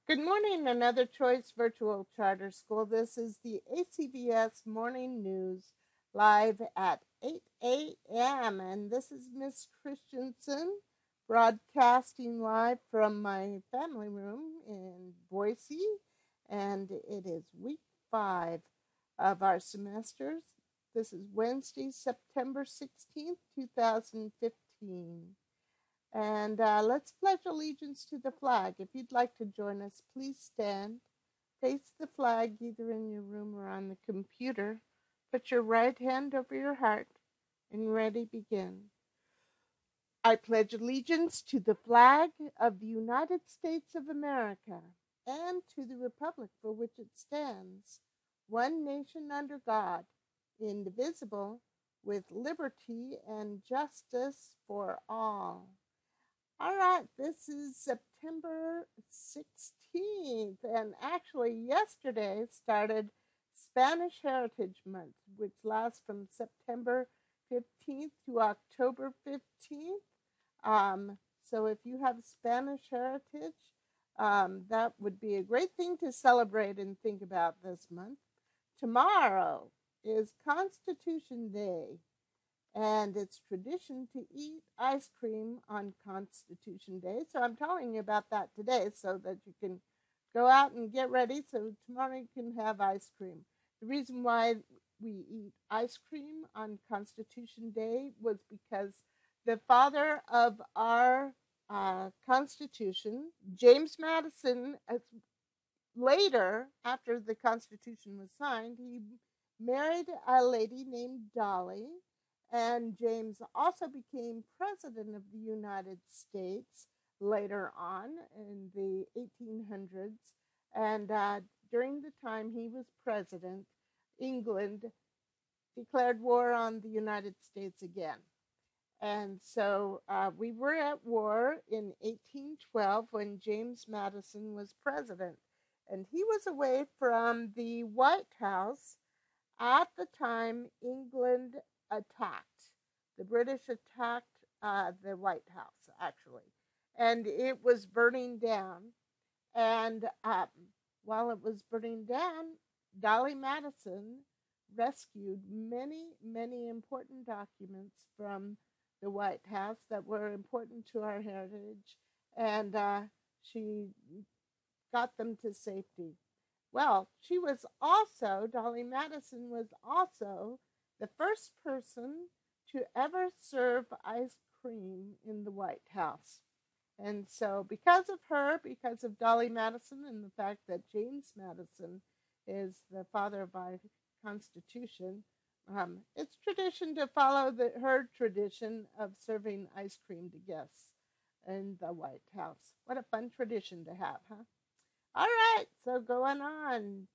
Good morning, Another Choice Virtual Charter School. This is the ACVS Morning News live at 8 a.m. And this is Miss Christensen broadcasting live from my family room in Boise. And it is week 5 of our semesters. This is Wednesday, September 16th, 2015. And let's pledge allegiance to the flag. If you'd like to join us, please stand. Face the flag either in your room or on the computer. Put your right hand over your heart and ready, begin. I pledge allegiance to the flag of the United States of America and to the republic for which it stands, one nation under God, indivisible, with liberty and justice for all. All right, this is September 16th, and actually yesterday started Spanish Heritage Month, which lasts from September 15th to October 15th. So if you have Spanish heritage, that would be a great thing to celebrate and think about this month. Tomorrow is Constitution Day, and it's tradition to eat ice cream on Constitution Day. So I'm telling you about that today so that you can go out and get ready so tomorrow you can have ice cream. The reason why we eat ice cream on Constitution Day was because the father of our Constitution, James Madison, later, after the Constitution was signed, he married a lady named Dolly, and James also became president of the United States later on in the 1800s. And during the time he was president, England declared war on the United States again. And so we were at war in 1812 when James Madison was president. And he was away from the White House at the time England attacked. The British attacked the White House, actually. And it was burning down. And while it was burning down, Dolly Madison rescued many, many important documents from the White House that were important to our heritage. And she got them to safety. Well, Dolly Madison was also the first person to ever serve ice cream in the White House. And so, because of her, because of Dolly Madison, and the fact that James Madison is the father of our Constitution, it's tradition to follow her tradition of serving ice cream to guests in the White House. What a fun tradition to have, huh? All right, so going on.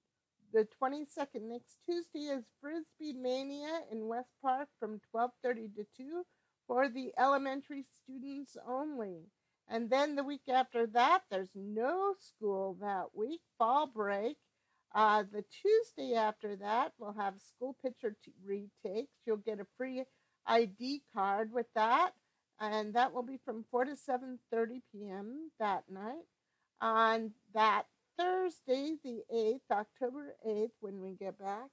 The 22nd, next Tuesday, is Frisbee Mania in West Park from 12:30 to 2 for the elementary students only. And then the week after that, there's no school that week, fall break. The Tuesday after that, we'll have school picture retakes. You'll get a free ID card with that, and that will be from 4 to 7:30 p.m. that night. On that Thursday, the 8th, October 8th, when we get back,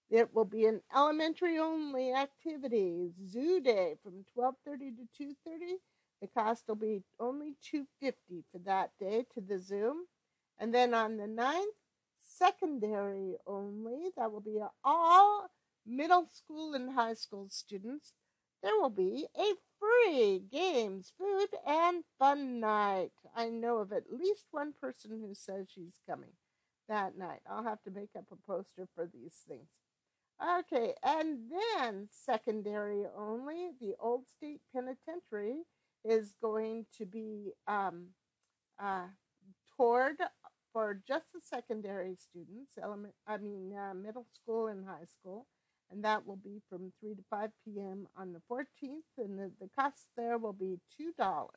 it will be an elementary only activity, Zoo Day, from 12:30 to 2:30. The cost will be only $2.50 for that day to the Zoom. And then on the 9th, secondary only, that will be all middle school and high school students. There will be a free games, food, and fun night. I know of at least one person who says she's coming that night. I'll have to make up a poster for these things. Okay, and then secondary only, the Old State Penitentiary is going to be toured for just the secondary students, middle school and high school, and that will be from 3 to 5 p.m. on the 14th, and the cost there will be $2.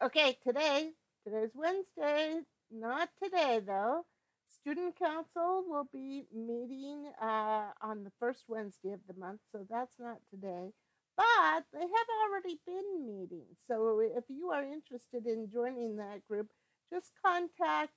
Okay, today's Wednesday, not today though. Student Council will be meeting on the first Wednesday of the month, so that's not today. But they have already been meeting. So if you are interested in joining that group, just contact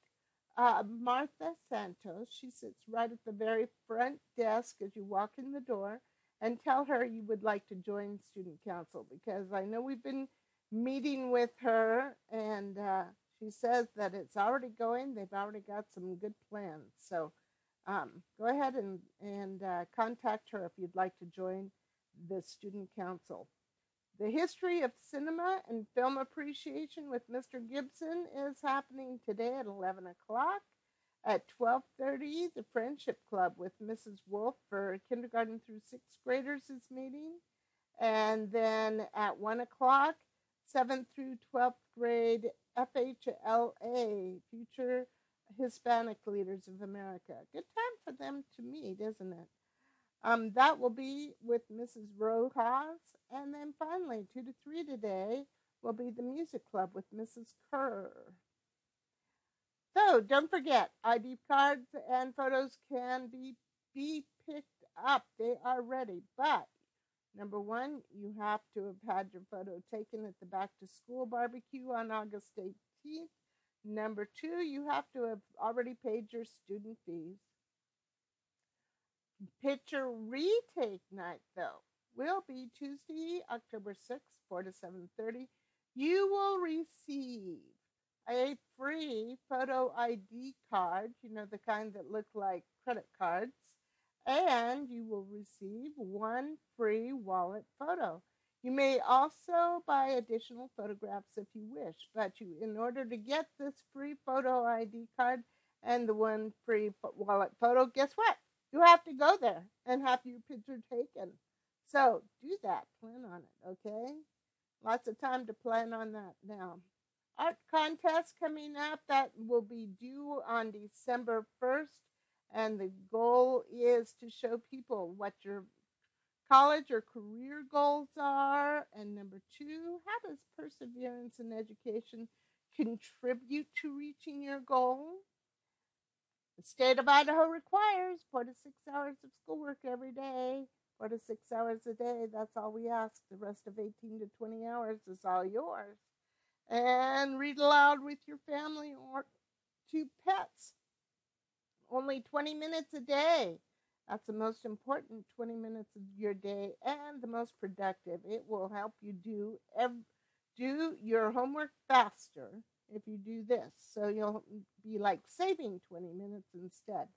Martha Santos. She sits right at the very front desk as you walk in the door, and tell her you would like to join Student Council, because I know we've been meeting with her, and she says that it's already going. They've already got some good plans. So go ahead and contact her if you'd like to join the Student Council. The History of Cinema and Film Appreciation with Mr. Gibson is happening today at 11 o'clock. At 12:30, the Friendship Club with Mrs. Wolf for kindergarten through sixth graders is meeting. And then at 1 o'clock, 7th through 12th grade FHLA, Future Hispanic Leaders of America. Good time for them to meet, isn't it? That will be with Mrs. Rojas. And then finally, 2 to 3 today will be the music club with Mrs. Kerr. So don't forget, ID cards and photos can be picked up. They are ready. But number one, you have to have had your photo taken at the back to school barbecue on August 18th. Number two, you have to have already paid your student fees. Picture retake night, though, will be Tuesday, October 6th, 4 to 7:30. You will receive a free photo ID card, the kind that look like credit cards, and you will receive one free wallet photo. You may also buy additional photographs if you wish, but in order to get this free photo ID card and the one free wallet photo, guess what? You have to go there and have your picture taken. So do that. Plan on it, okay? Lots of time to plan on that now. Art contest coming up that will be due on December 1st. And the goal is to show people what your college or career goals are. And number two, how does perseverance in education contribute to reaching your goal? The state of Idaho requires 4 to 6 hours of schoolwork every day. 4 to 6 hours a day, that's all we ask. The rest of 18 to 20 hours is all yours. And read aloud with your family or to pets. Only 20 minutes a day. That's the most important 20 minutes of your day and the most productive. It will help you do your homework faster if you do this. So you'll be like saving 20 minutes instead.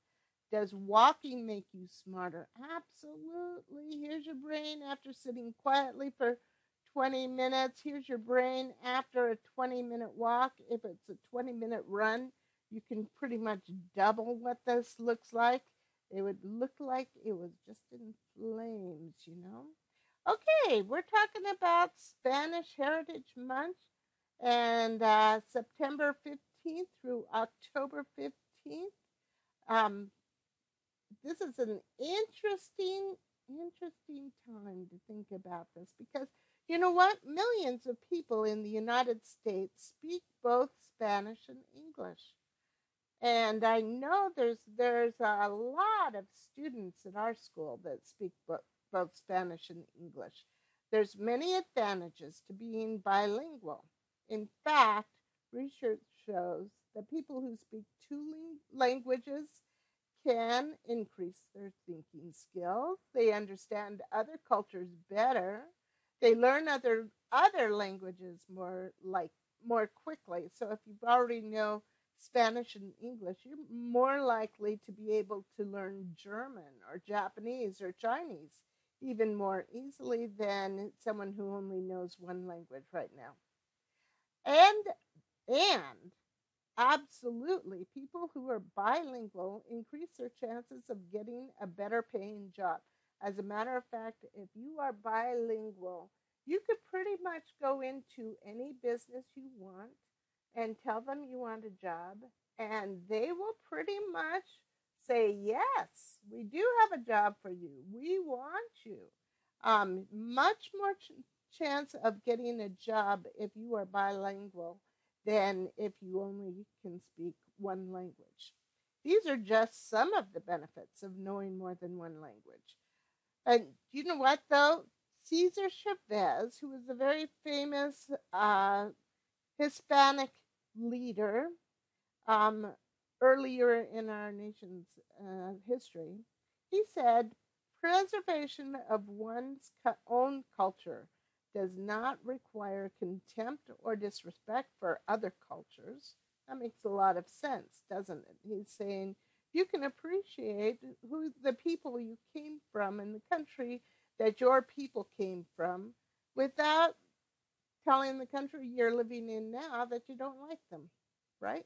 Does walking make you smarter? Absolutely. Here's your brain after sitting quietly for 20 minutes. Here's your brain after a 20-minute walk. If it's a 20-minute run, you can pretty much double what this looks like. It would look like it was just in flames, Okay, we're talking about Spanish Heritage Month, and September 15th through October 15th. This is an interesting time to think about this, because you know what? Millions of people in the United States speak both Spanish and English. And I know there's a lot of students in our school that speak both Spanish and English. There's many advantages to being bilingual. In fact, research shows that people who speak two languages can increase their thinking skills. They understand other cultures better. They learn other languages more quickly. So if you already know Spanish and English, you're more likely to be able to learn German or Japanese or Chinese even more easily than someone who only knows one language right now. And absolutely, people who are bilingual increase their chances of getting a better paying job. As a matter of fact, if you are bilingual, you could pretty much go into any business you want and tell them you want a job, and they will pretty much say, yes, we do have a job for you. We want you. Much more chance of getting a job if you are bilingual than if you only can speak one language. These are just some of the benefits of knowing more than one language. And you know what, though? Cesar Chavez, who was a very famous Hispanic leader, um, earlier in our nation's history. He said, preservation of one's own culture does not require contempt or disrespect for other cultures. That makes a lot of sense, doesn't it? He's saying you can appreciate who the people you came from and the country that your people came from without telling the country you're living in now that you don't like them, right?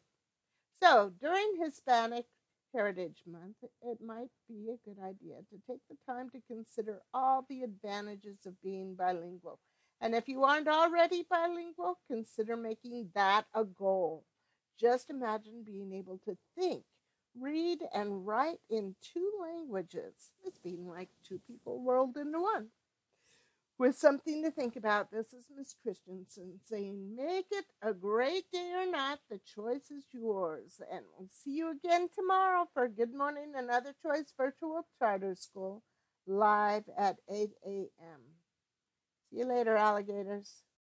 So during Hispanic Heritage Month, it might be a good idea to take the time to consider all the advantages of being bilingual. And if you aren't already bilingual, consider making that a goal. Just imagine being able to think, read, and write in two languages. It's being like two people rolled into one. With something to think about, this is Miss Christensen saying, make it a great day or not, the choice is yours. And we'll see you again tomorrow for Good Morning Another Choice Virtual Charter School, live at 8 a.m. See you later, alligators.